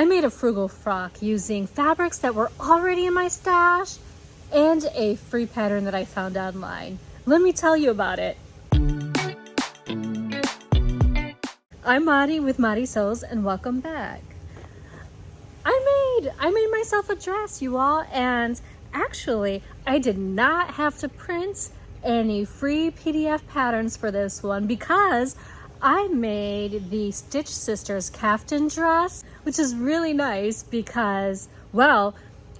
I made a frugal frock using fabrics that were already in my stash and a free pattern that I found online. Let me tell you about it. I'm Madi with Madi Sews and welcome back. I made myself a dress, you all, and actually I did not have to print any free PDF patterns for this one because I made the Stitch Sisters caftan dress, which is really nice because, well,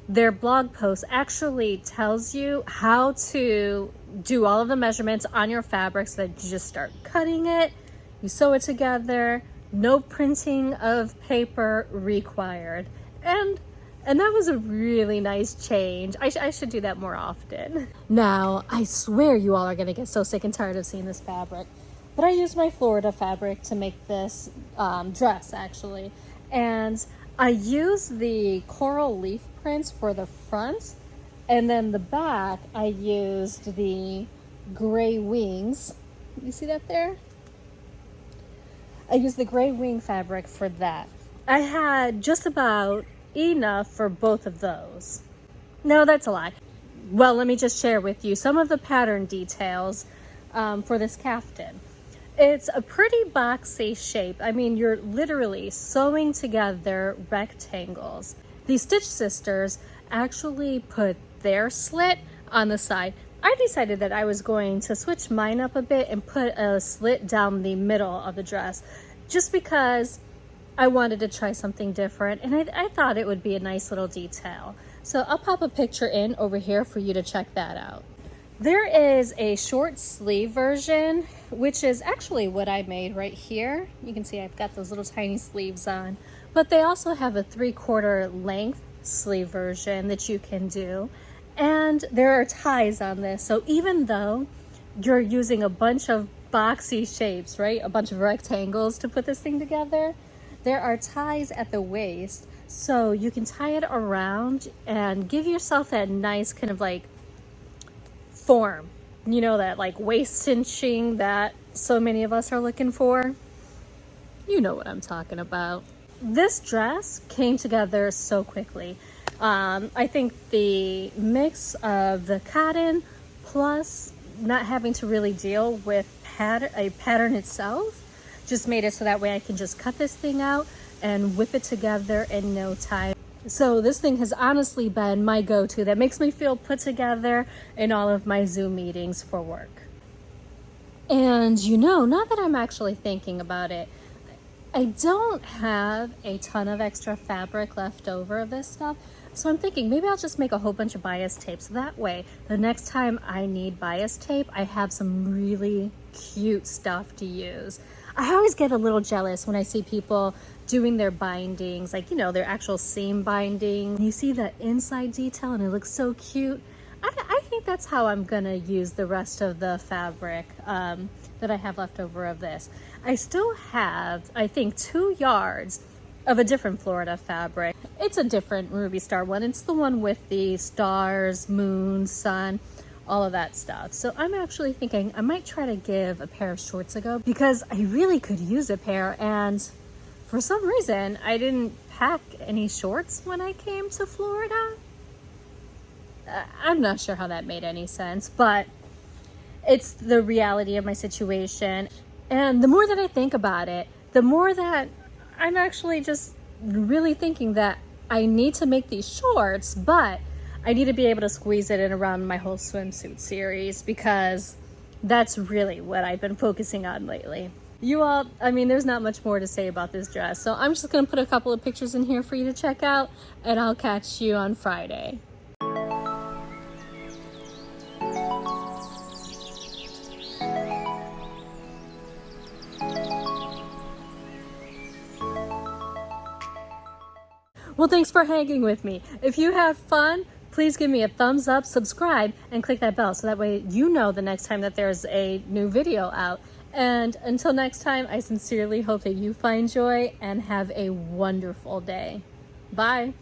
their blog post actually tells you how to do all of the measurements on your fabric so that you just start cutting it, you sew it together, no printing of paper required. And that was a really nice change. I should do that more often. Now, I swear you all are gonna get so sick and tired of seeing this fabric, but I used my Florida fabric to make this dress actually. And I used the coral leaf prints for the front, and then the back I used the gray wings. You see that there? I used the gray wing fabric for that. I had just about enough for both of those. No, that's a lie. Well, let me just share with you some of the pattern details for this caftan. It's a pretty boxy shape. I mean, you're literally sewing together rectangles. The Stitch Sisters actually put their slit on the side. I decided that I was going to switch mine up a bit and put a slit down the middle of the dress just because I wanted to try something different, and I thought it would be a nice little detail. So I'll pop a picture in over here for you to check that out. There is a short sleeve version, which is actually what I made right here. You can see I've got those little tiny sleeves on, but they also have a 3/4 length sleeve version that you can do. And there are ties on this. So even though you're using a bunch of boxy shapes, right? A bunch of rectangles to put this thing together, there are ties at the waist, so you can tie it around and give yourself that nice kind of like form. You know, that like waist cinching that so many of us are looking for. You know what I'm talking about. This dress came together so quickly. I think the mix of the cotton plus not having to really deal with a pattern itself just made it so that way I can just cut this thing out and whip it together in no time. So this thing has honestly been my go-to that makes me feel put together in all of my Zoom meetings for work. And you know, now that I'm actually thinking about it, I don't have a ton of extra fabric left over of this stuff. So I'm thinking maybe I'll just make a whole bunch of bias tape. So that way, the next time I need bias tape, I have some really cute stuff to use. I always get a little jealous when I see people doing their bindings, like, you know, their actual seam binding. You see the inside detail and it looks so cute. I think that's how I'm gonna use the rest of the fabric that I have left over of this. I still have, I think, 2 yards of a different Florida fabric. It's a different Ruby Star one. It's the one with the stars, moon, sun, all of that stuff. So I'm actually thinking I might try to give a pair of shorts a go because I really could use a pair, and for some reason I didn't pack any shorts when I came to Florida. I'm not sure how that made any sense, but it's the reality of my situation. And the more that I think about it, the more that I'm actually just really thinking that I need to make these shorts, but I need to be able to squeeze it in around my whole swimsuit series because that's really what I've been focusing on lately. You all, I mean, there's not much more to say about this dress, so I'm just gonna put a couple of pictures in here for you to check out, and I'll catch you on Friday. Well, thanks for hanging with me. If you have fun, please give me a thumbs up, subscribe, and click that bell so that way you know the next time that there's a new video out. And until next time, I sincerely hope that you find joy and have a wonderful day. Bye.